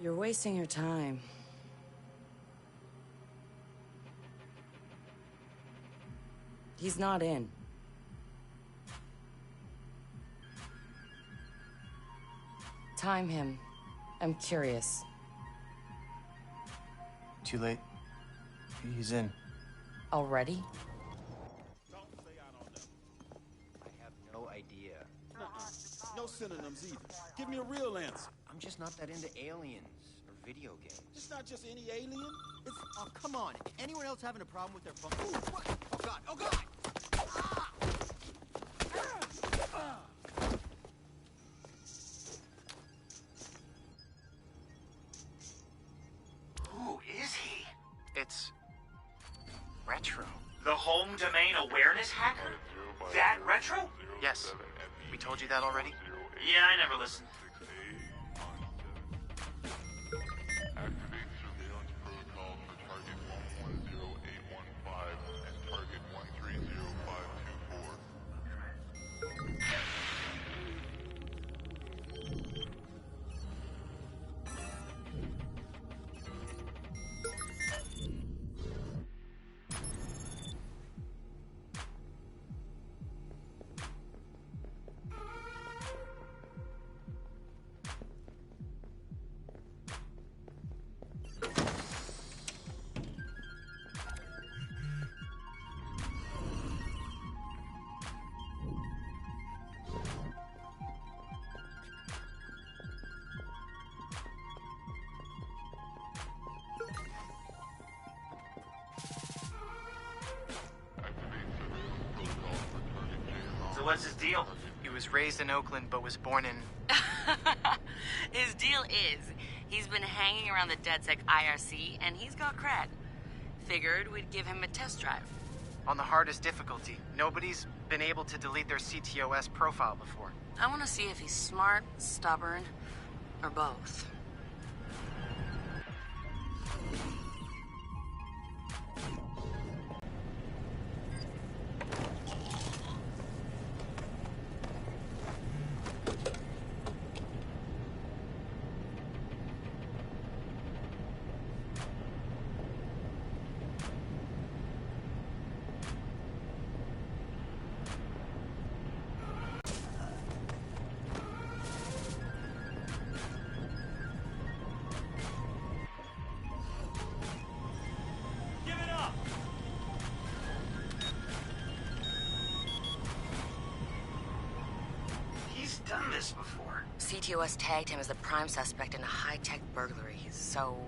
You're wasting your time. He's not in. Time him. I'm curious. Too late. He's in. Already? I have no idea. No synonyms either. Give me a real answer. I'm just not that into aliens or video games. It's not just any alien. It's Oh, come on. Anyone else having a problem with their phone? Ooh, what? Oh, God. Oh, God! Who is he? It's... Retro. The home domain awareness hacker? That Retro? Yes. We told you that already? Yeah, I never listened. Activate surveillance protocol for target 110815 and target 130524. So what's his deal? He was raised in Oakland, but was born in... His deal is, he's been hanging around the DedSec IRC, and he's got cred. Figured we'd give him a test drive. on the hardest difficulty. Nobody's been able to delete their CTOS profile before. I want to see if he's smart, stubborn, or both. Done this before. CTOS tagged him as the prime suspect in a high-tech burglary, so...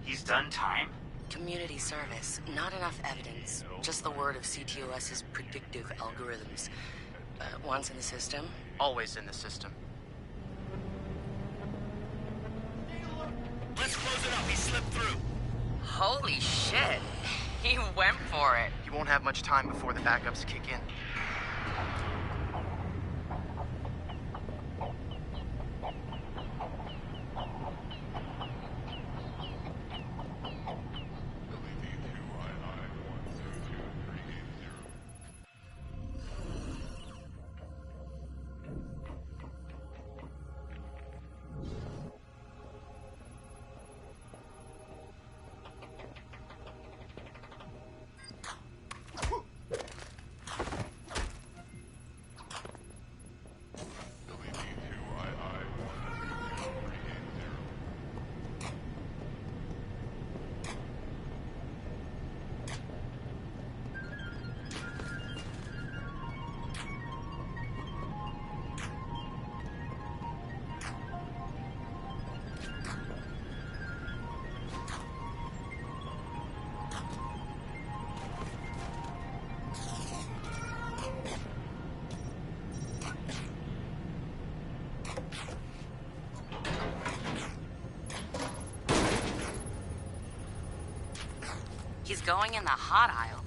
He's done time? Community service. Not enough evidence. Just the word of CTOS's predictive algorithms. Once in the system? Always in the system. Let's close it up. He slipped through. Holy shit! He went for it. He won't have much time before the backups kick in. He's going in the hot aisle.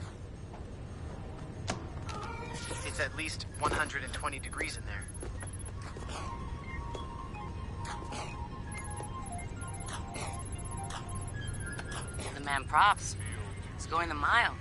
It's at least 120 degrees in there. The man props. He's going the mile.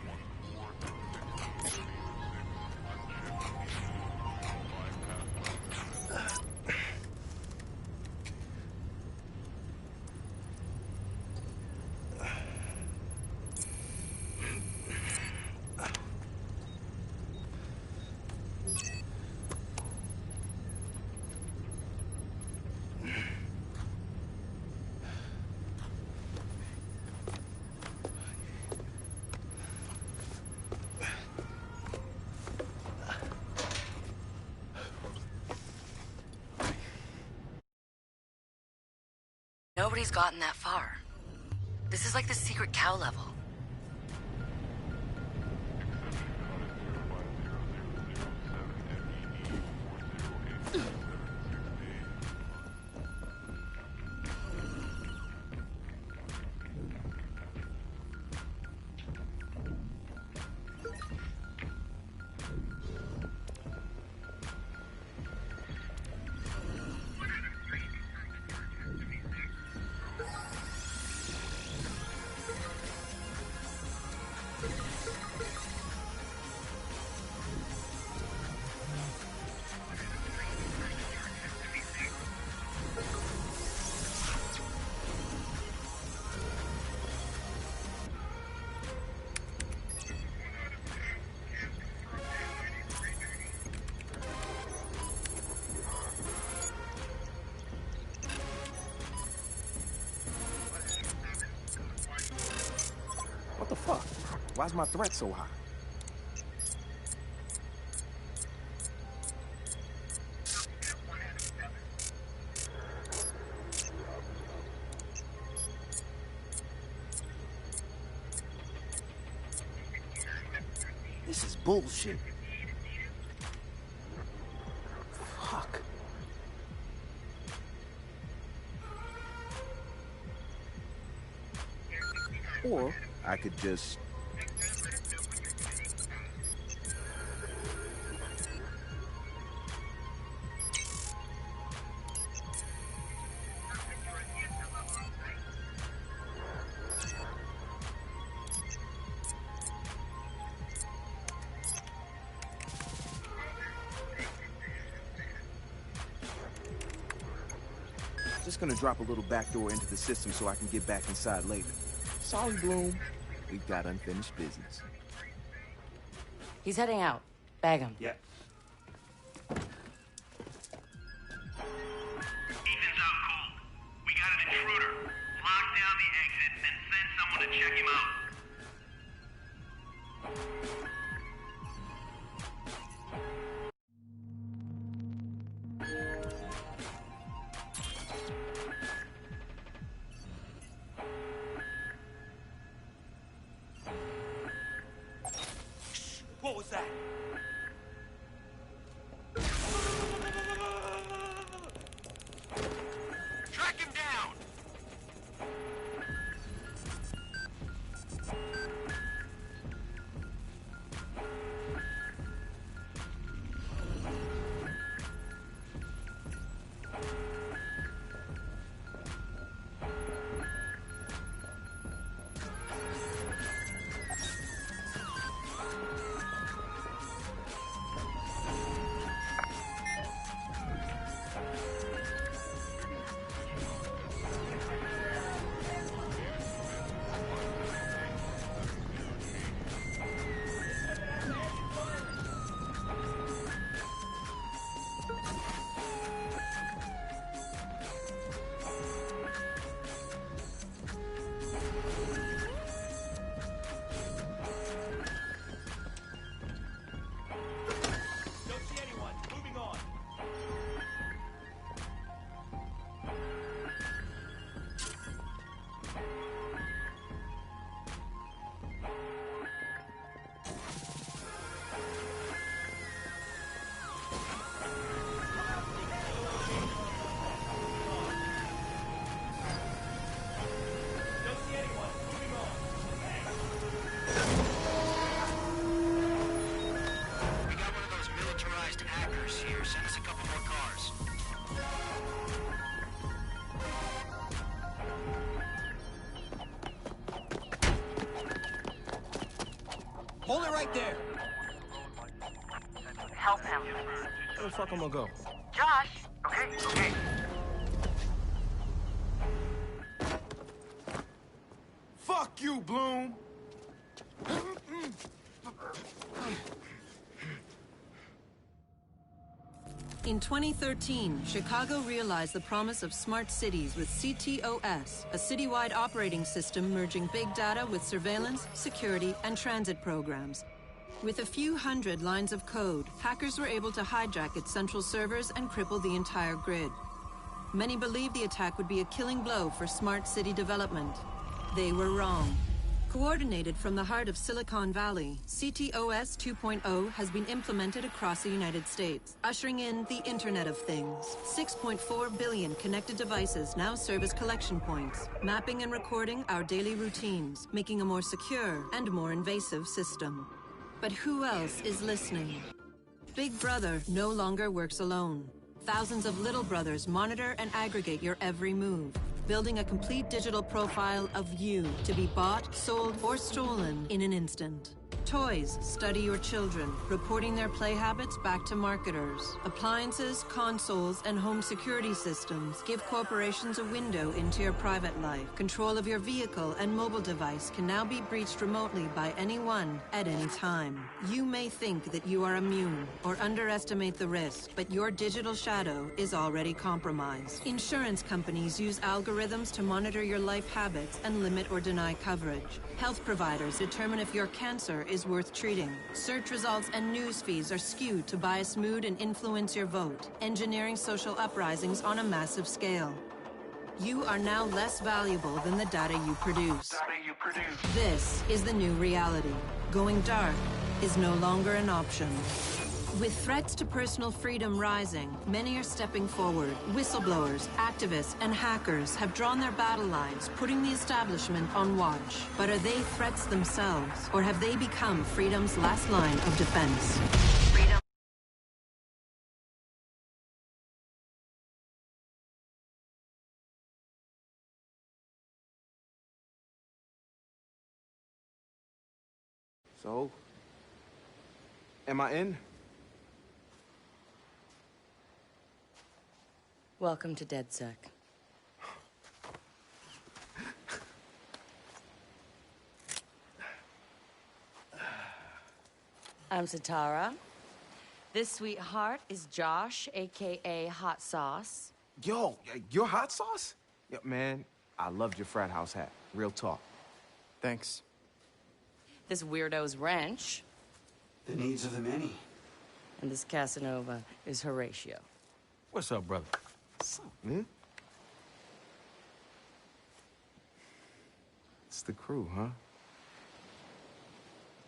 nobody's gotten that far. This is like the secret cow level. What the fuck? Why's my threat so high? This is bullshit. Fuck. Or I could just... Just gonna drop a little backdoor into the system so I can get back inside later. Sorry, Bloom. We've got unfinished business. He's heading out. Bag him. Yeah. Ethan's out cold. We got an intruder. Lock down the exit and send someone to check him out. What was that? Track him down! Don't see anyone. Moving on. Don't see anyone. Moving on. We got one of those militarized hackers here. Send us a couple more cars. Hold it right there. Help him. Where the fuck am I gonna go? Josh! Okay. Fuck you, Bloom! In 2013, Chicago realized the promise of smart cities with CTOS, a citywide operating system merging big data with surveillance, security, and transit programs. With a few hundred lines of code, hackers were able to hijack its central servers and cripple the entire grid. Many believed the attack would be a killing blow for smart city development. They were wrong. Coordinated from the heart of Silicon Valley, CTOS 2.0 has been implemented across the United States, ushering in the Internet of Things. 6.4 billion connected devices now serve as collection points, mapping and recording our daily routines, making a more secure and more invasive system. But who else is listening? Big Brother no longer works alone. Thousands of little brothers monitor and aggregate your every move, building a complete digital profile of you to be bought, sold, or stolen in an instant. Toys study your children, reporting their play habits back to marketers. Appliances, consoles, and home security systems give corporations a window into your private life. Control of your vehicle and mobile device can now be breached remotely by anyone at any time. You may think that you are immune or underestimate the risk, but your digital shadow is already compromised. Insurance companies use algorithms to monitor your life habits and limit or deny coverage. Health providers determine if your cancer is worth treating. Search results and news feeds are skewed to bias mood and influence your vote, engineering social uprisings on a massive scale. You are now less valuable than the data you produce. This is the new reality. Going dark is no longer an option. With threats to personal freedom rising, many are stepping forward. Whistleblowers, activists, and hackers have drawn their battle lines, putting the establishment on watch. But are they threats themselves, or have they become freedom's last line of defense? So, am I in? Welcome to DedSec. I'm Satara. This sweetheart is Josh, aka Hot Sauce. Yo, your hot sauce? Yeah, man, I loved your frat house hat. Real talk. Thanks. This weirdo's Wrench. The needs of the many. And this Casanova is Horatio. What's up, brother? What's up, man? It's the crew, huh?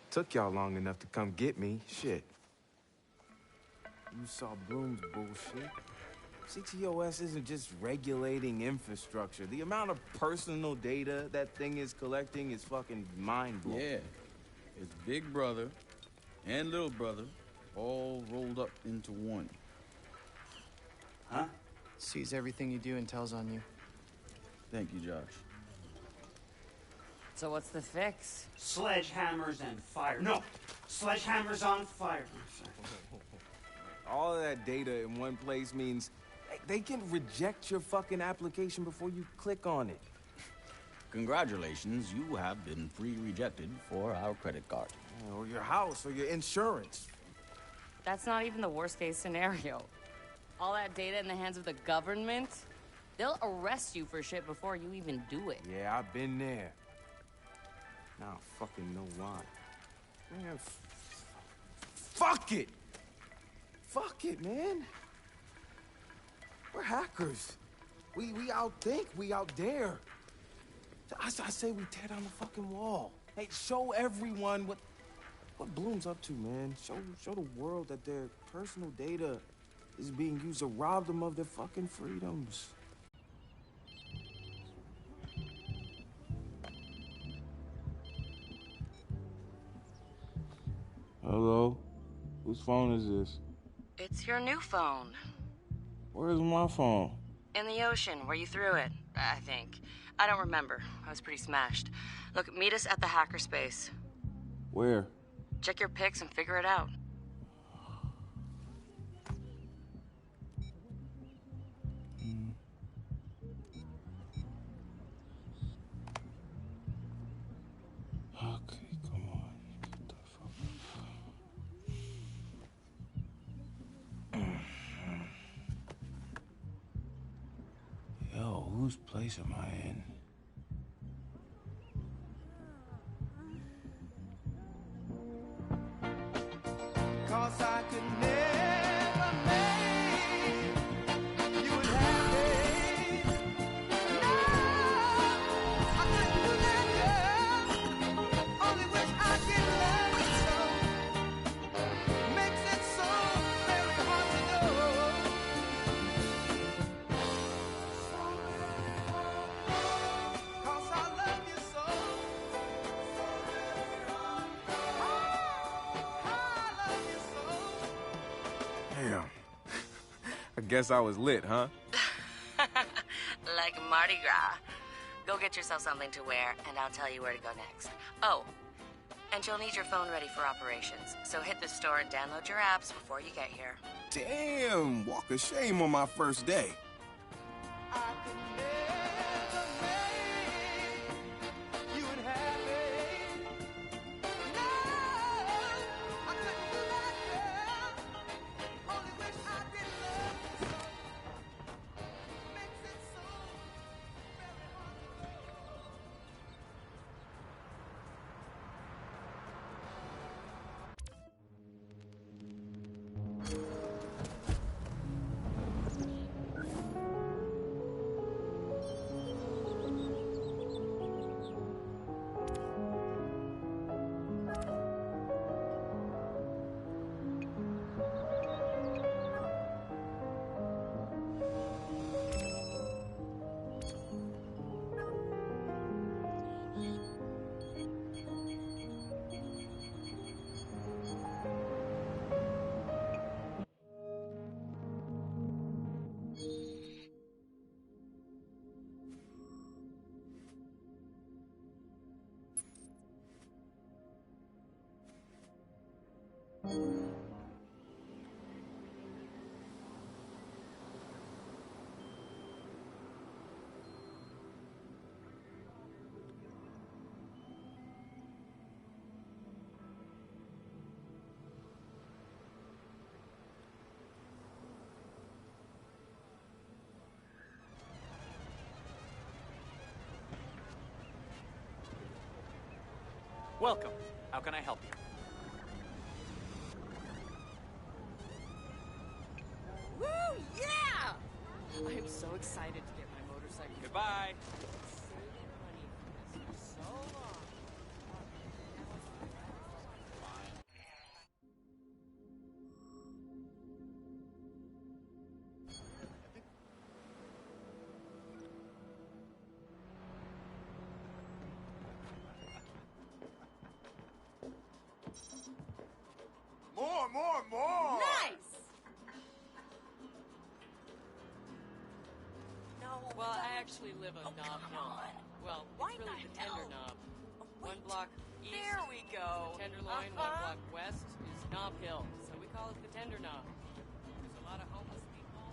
Took y'all long enough to come get me. Shit. You saw Bloom's bullshit. CTOS isn't just regulating infrastructure. The amount of personal data that thing is collecting is fucking mind-blowing. Yeah. It's Big Brother and Little Brother all rolled up into one. Huh? Sees everything you do and tells on you. Thank you, Josh. So what's the fix? Sledgehammers and fire. No! Sledgehammers on fire. All of that data in one place means they can reject your fucking application before you click on it. Congratulations, you have been pre-rejected for our credit card. Or your house, or your insurance. That's not even the worst case scenario. All that data in the hands of the government, they'll arrest you for shit before you even do it. Yeah, I've been there. Now I fucking know why. Man, fuck it! Fuck it, man. We're hackers. We outthink, we out dare. I say we tear down the fucking wall. Hey, show everyone what Bloom's up to, man. Show the world that their personal data is being used to rob them of their fucking freedoms. Hello? Whose phone is this? It's your new phone. Where's my phone? In the ocean, where you threw it, I think. I don't remember. I was pretty smashed. Look, meet us at the hackerspace. Where? Check your pics and figure it out. Okay, come on. Get the fuck up. Yo, whose place am I in? Cause I could never make you happy. Damn. I guess I was lit, huh? Like Mardi Gras. Go get yourself something to wear, and I'll tell you where to go next. Oh, and you'll need your phone ready for operations, so hit the store and download your apps before you get here. Damn, walk of shame on my first day. Welcome. How can I help you? Woo, yeah! I am so excited to get my motorcycle. Goodbye. Saving money for this for so long. More! Nice! No. Well, I actually live on Knob Hill. Well, it's really the Tender Knob. One block east There we go. is the Tenderloin, one block west is Knob Hill. So we call it the Tender Knob. There's a lot of homeless people.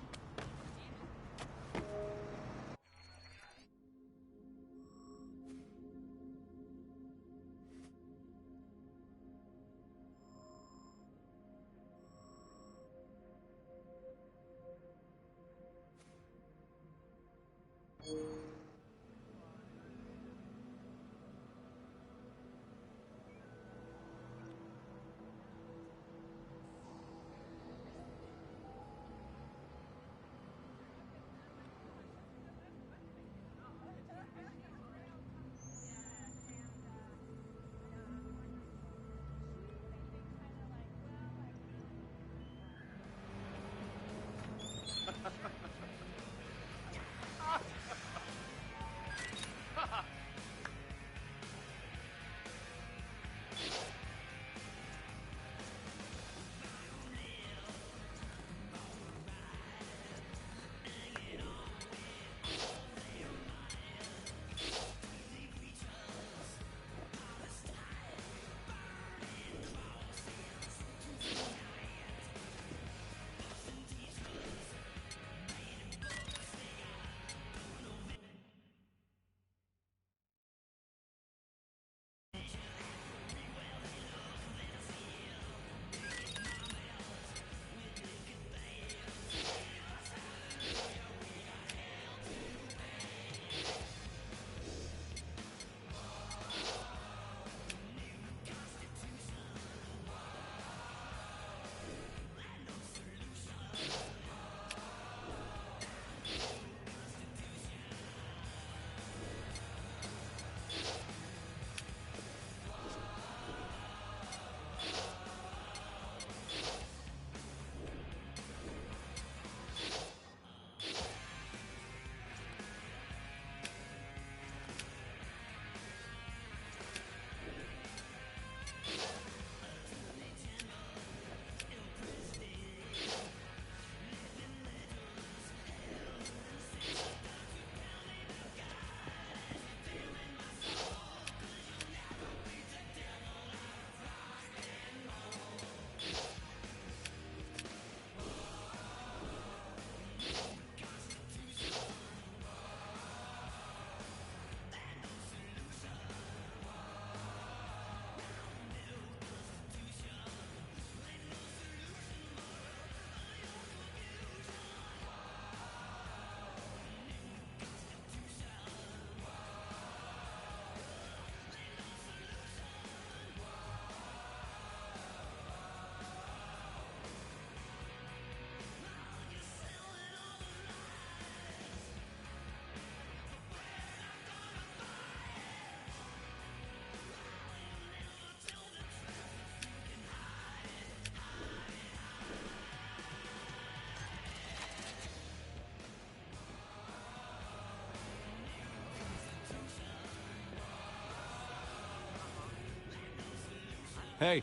Hey,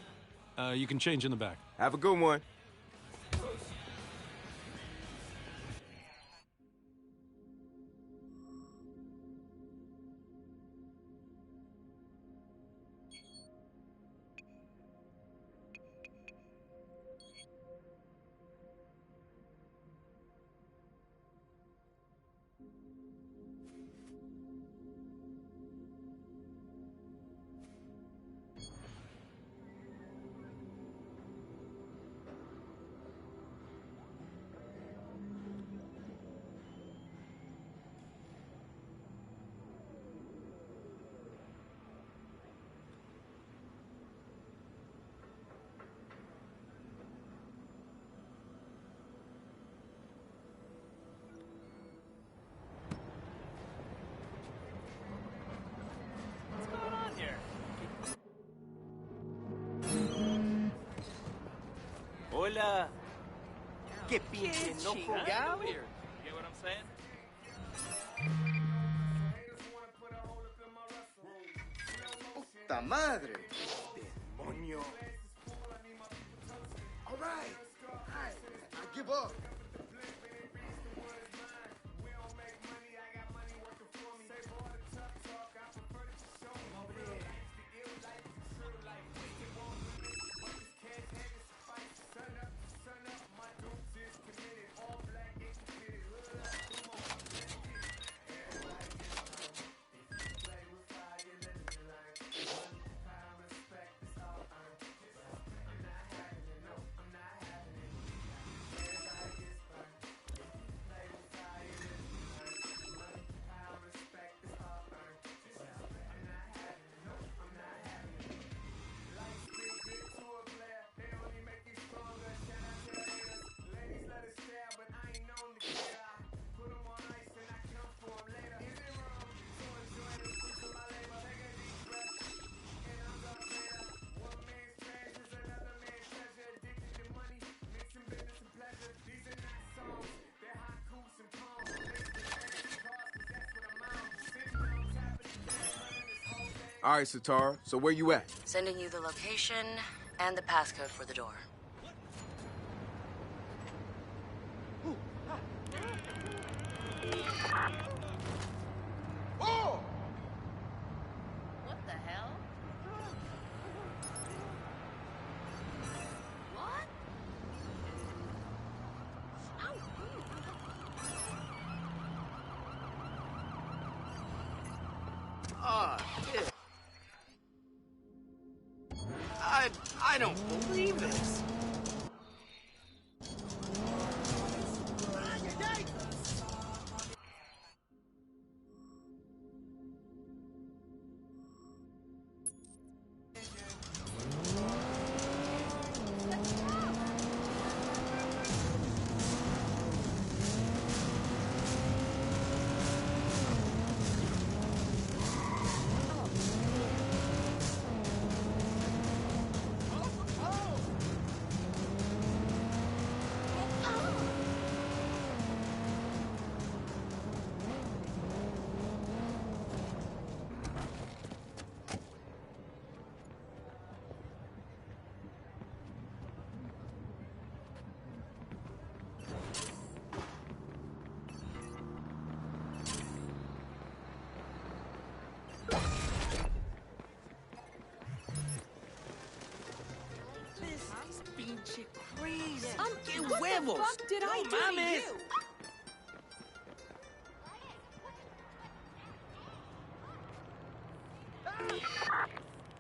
you can change in the back. Have a good one. What's going on here? Hola. Qué pinche no jugado. Weird. You get what I'm saying? Puta madre. Demonio. All right. I give up. All right, Satara, so where you at? Sending you the location and the passcode for the door. Oh! What the hell? What? Ah, shit. I don't believe this. Pinche crazy. ¡Qué What huevos! the fuck did I No do mames. to you?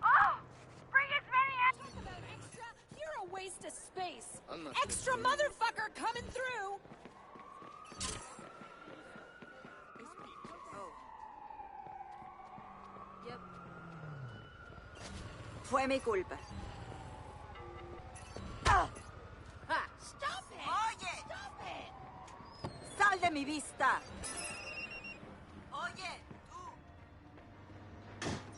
Oh! Bring as many as... Talk about extra. You're a waste of space. I'm not Extra motherfucker coming through. Yep. Fue mi culpa. Stop it! Oye, Stop it! sal de mi vista. Oye, tú.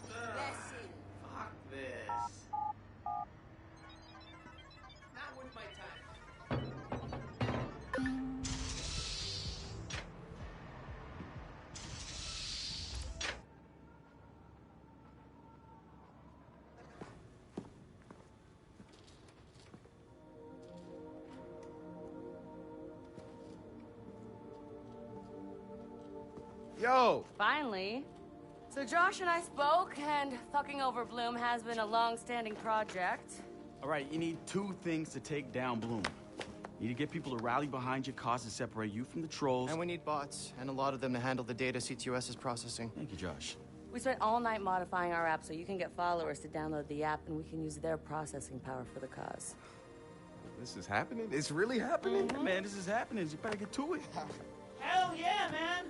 Imbécil. Fuck this. Not worth my time. Yo! Finally. So Josh and I spoke, and fucking over Bloom has been a long-standing project. All right, you need two things to take down Bloom. You need to get people to rally behind your cause and separate you from the trolls. And we need bots, and a lot of them to handle the data CTOS is processing. Thank you, Josh. We spent all night modifying our app so you can get followers to download the app, and we can use their processing power for the cause. This is happening? It's really happening? Yeah, man, this is happening. You better get to it. Hell yeah, man!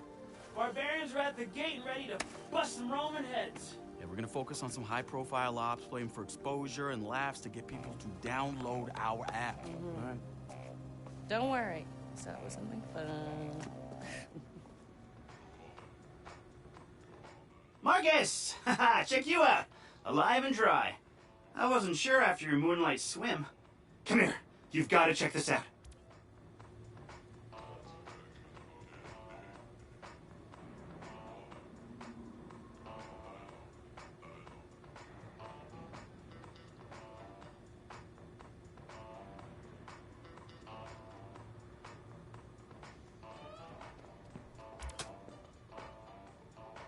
Barbarians are at the gate and ready to bust some Roman heads. Yeah, we're gonna focus on some high-profile ops, playing for exposure and laughs to get people to download our app. All right? Don't worry. So it was something fun. Marcus! Haha, check you out. Alive and dry. I wasn't sure after your moonlight swim. Come here. You've got to check this out.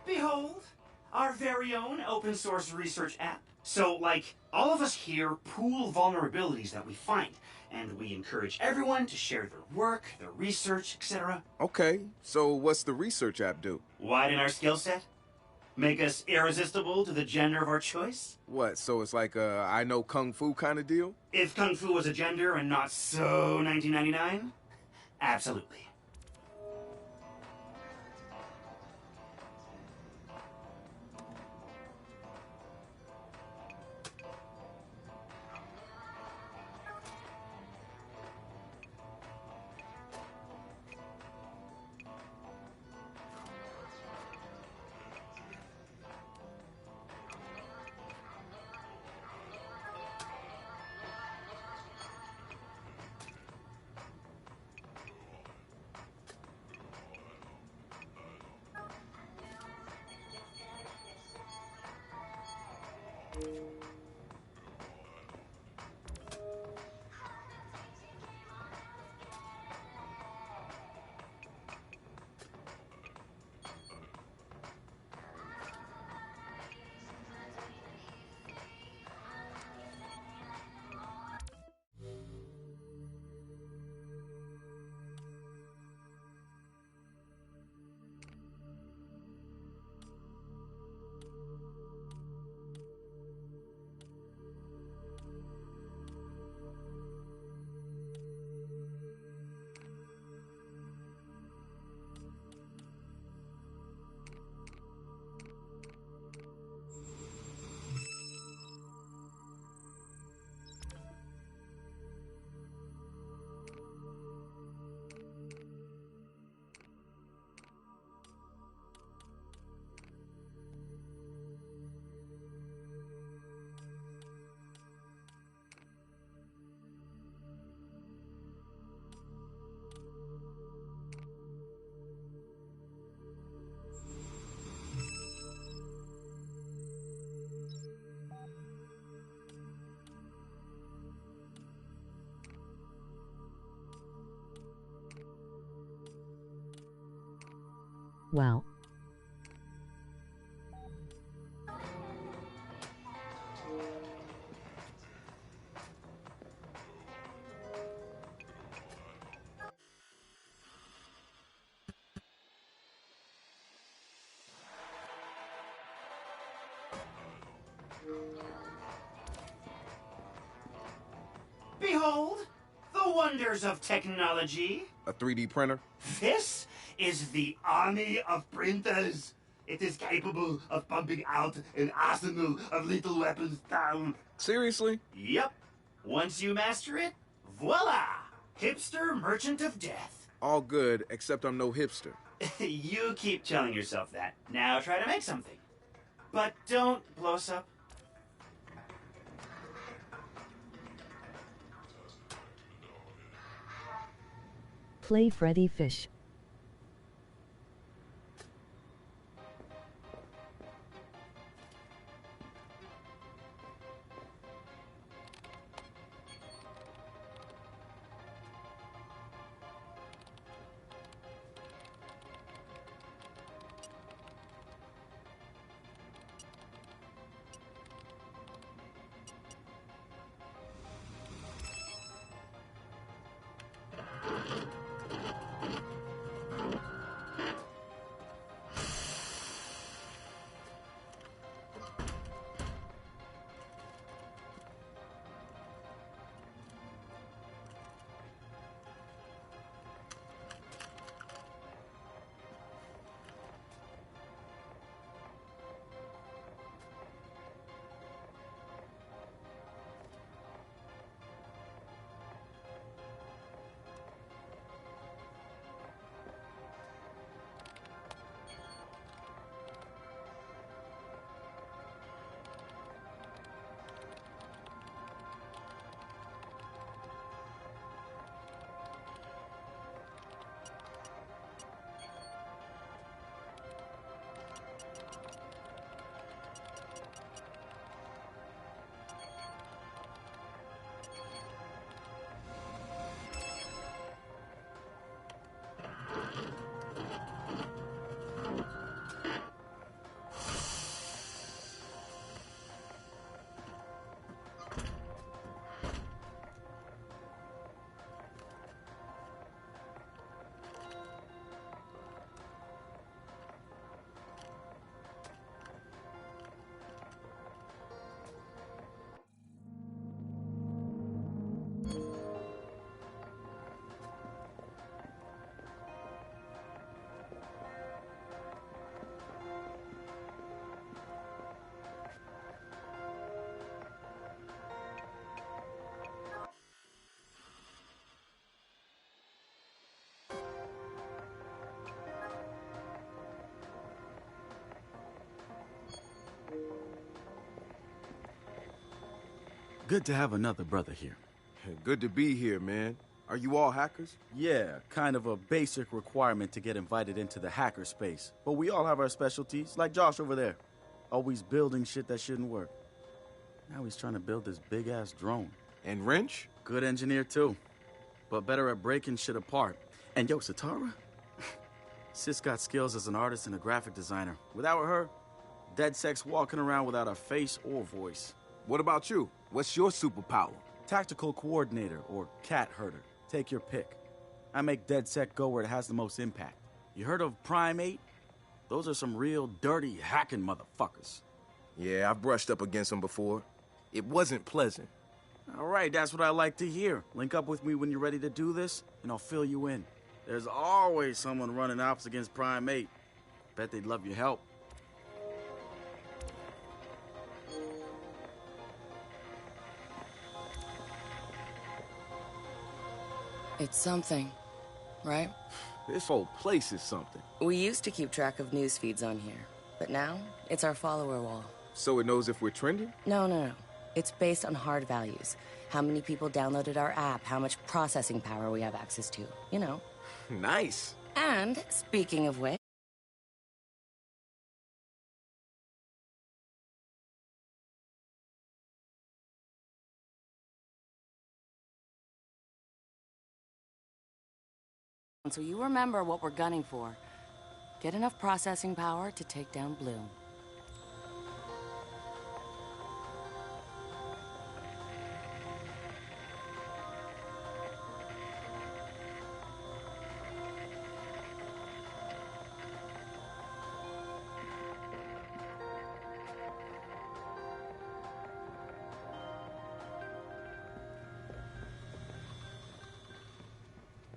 Behold, our very own open source research app. So, like, all of us here pool vulnerabilities that we find, and we encourage everyone to share their work, their research, etc. Okay, so what's the research app do? Widen our skill set? Make us irresistible to the gender of our choice? What, so it's like a I know Kung Fu kind of deal? If Kung Fu was a gender and not so 1999? Absolutely. Wow. Behold, the wonders of technology. A 3D printer? This is the army of printers. It is capable of pumping out an arsenal of lethal weapons down. Seriously? Yep. Once you master it, voila! Hipster merchant of death. All good, except I'm no hipster. You keep telling yourself that. Now try to make something. But don't blow us up. Play Freddy Fish. Good to have another brother here. Good to be here, man. Are you all hackers? Yeah, kind of a basic requirement to get invited into the hacker space. But we all have our specialties, like Josh over there. Always building shit that shouldn't work. Now he's trying to build this big-ass drone. And Wrench? Good engineer, too. But better at breaking shit apart. And yo, Sitara? Sis got skills as an artist and a graphic designer. Without her, DedSec's walking around without a face or voice. What about you? What's your superpower? Tactical coordinator or cat herder. Take your pick. I make DedSec go where it has the most impact. You heard of Prime 8? Those are some real dirty hacking motherfuckers. Yeah, I've brushed up against them before. It wasn't pleasant. All right, that's what I like to hear. Link up with me when you're ready to do this, and I'll fill you in. There's always someone running ops against Prime 8. Bet they'd love your help. It's something, right? This whole place is something. We used to keep track of news feeds on here, but now it's our follower wall. So it knows if we're trending? No. It's based on hard values. How many people downloaded our app, how much processing power we have access to, you know. Nice. And, speaking of which... So you remember what we're gunning for. Get enough processing power to take down Bloom.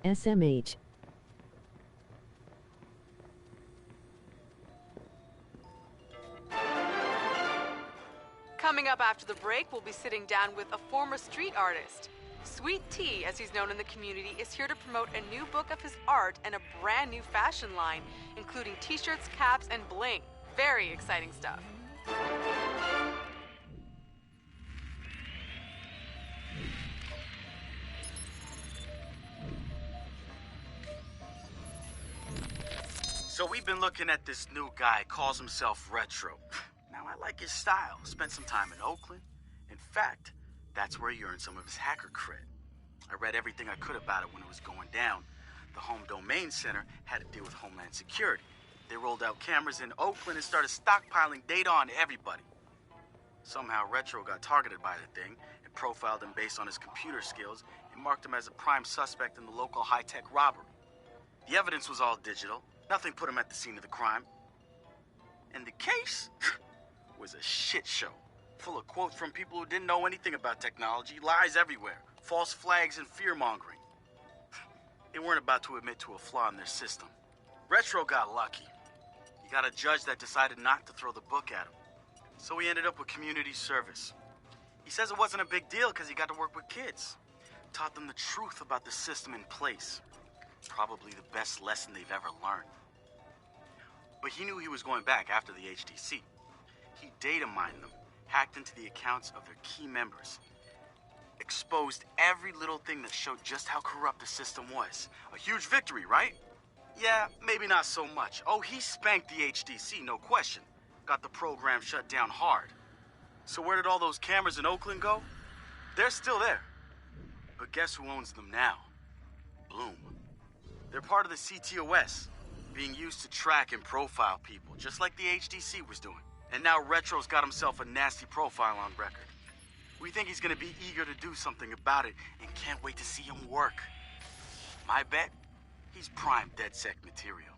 SMH. Coming up after the break, we'll be sitting down with a former street artist. Sweet Tea, as he's known in the community, is here to promote a new book of his art and a brand new fashion line, including t-shirts, caps, and bling. Very exciting stuff. So we've been looking at this new guy, calls himself Retro. Now, I like his style. Spent some time in Oakland. In fact, that's where he earned some of his hacker cred. I read everything I could about it when it was going down. The Home Domain Center had to deal with Homeland Security. They rolled out cameras in Oakland and started stockpiling data on everybody. Somehow, Retro got targeted by the thing and profiled him based on his computer skills and marked him as a prime suspect in the local high-tech robbery. The evidence was all digital. Nothing put him at the scene of the crime. And the case was a shit show, full of quotes from people who didn't know anything about technology, lies everywhere, false flags and fear-mongering. They weren't about to admit to a flaw in their system. Retro got lucky. He got a judge that decided not to throw the book at him. So he ended up with community service. He says it wasn't a big deal because he got to work with kids. Taught them the truth about the system in place. Probably the best lesson they've ever learned. But he knew he was going back after the HDC. He data mined them, hacked into the accounts of their key members, exposed every little thing that showed just how corrupt the system was. A huge victory, right? Yeah, maybe not so much. Oh, he spanked the HDC, no question. Got the program shut down hard. So where did all those cameras in Oakland go? They're still there. But guess who owns them now? Bloom. They're part of the CTOS, being used to track and profile people, just like the HDC was doing. And now Retro's got himself a nasty profile on record. We think he's gonna be eager to do something about it and can't wait to see him work. My bet, he's prime DedSec material.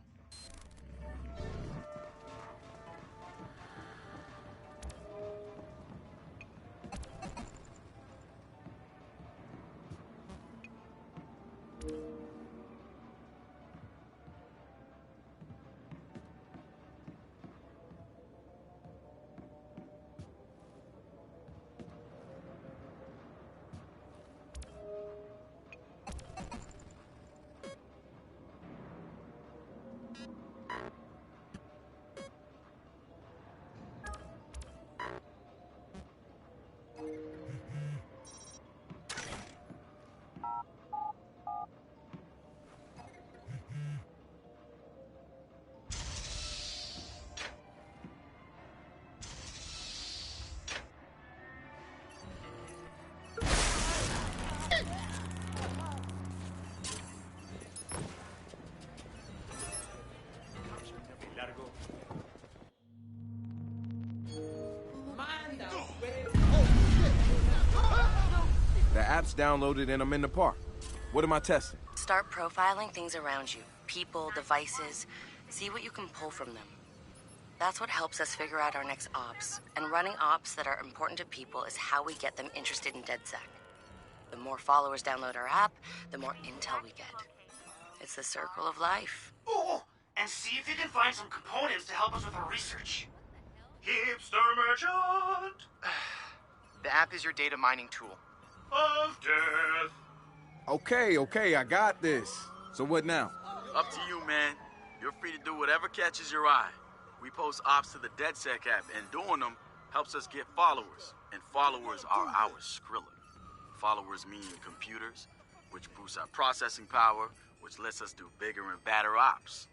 just downloaded and I'm in the park. What am I testing? Start profiling things around you. People, devices. See what you can pull from them. That's what helps us figure out our next ops. And running ops that are important to people is how we get them interested in DedSec. The more followers download our app, the more intel we get. It's the circle of life. Ooh, and see if you can find some components to help us with our research. Hipster merchant The app is your data mining tool. of death. Okay, I got this. So what now? Up to you, man. You're free to do whatever catches your eye. We post ops to the DedSec app, and doing them helps us get followers. And followers are our Skrilla. Followers mean computers, which boosts our processing power, which lets us do bigger and badder ops.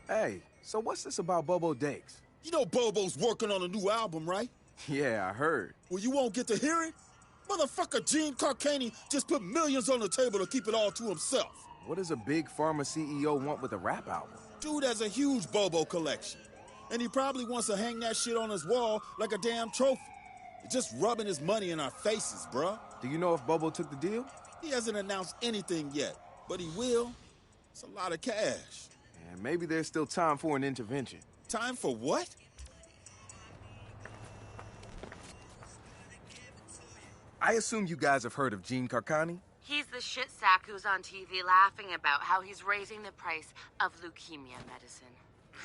Hey, so what's this about Bobo Dakes? You know Bobo's working on a new album, right? Yeah, I heard. Well, you won't get to hear it? Motherfucker Gene Carcani just put millions on the table to keep it all to himself. What does a big pharma CEO want with a rap album? Dude has a huge Bobo collection. And he probably wants to hang that shit on his wall like a damn trophy. Just rubbing his money in our faces, bruh. Do you know if Bobo took the deal? He hasn't announced anything yet, but he will. It's a lot of cash. And maybe there's still time for an intervention. Time for what? I assume you guys have heard of Gene Carcani? He's the shit sack who's on TV laughing about how he's raising the price of leukemia medicine.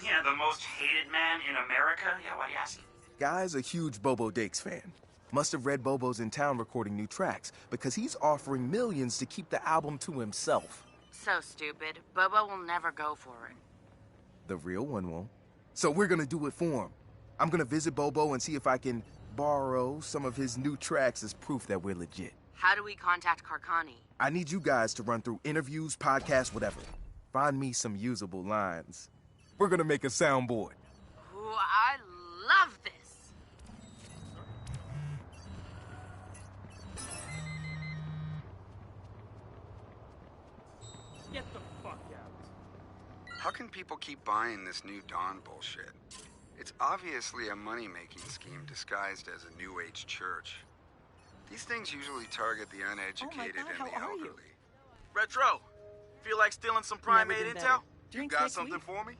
Yeah, the most hated man in America? Yeah, why do you ask? Guy's a huge Bobo Dakes fan. Must have read Bobo's in town recording new tracks because he's offering millions to keep the album to himself. So stupid. Bobo will never go for it. The real one won't. So we're gonna do it for him. I'm gonna visit Bobo and see if I can borrow some of his new tracks as proof that we're legit. How do we contact Carcani? I need you guys to run through interviews, podcasts, whatever. Find me some usable lines. We're gonna make a soundboard. Ooh, I love this. Get the fuck out. How can people keep buying this new Dawn bullshit? It's obviously a money-making scheme disguised as a New Age church. These things usually target the uneducated and the elderly. Retro, feel like stealing some primate Never been intel? better. You got something for me?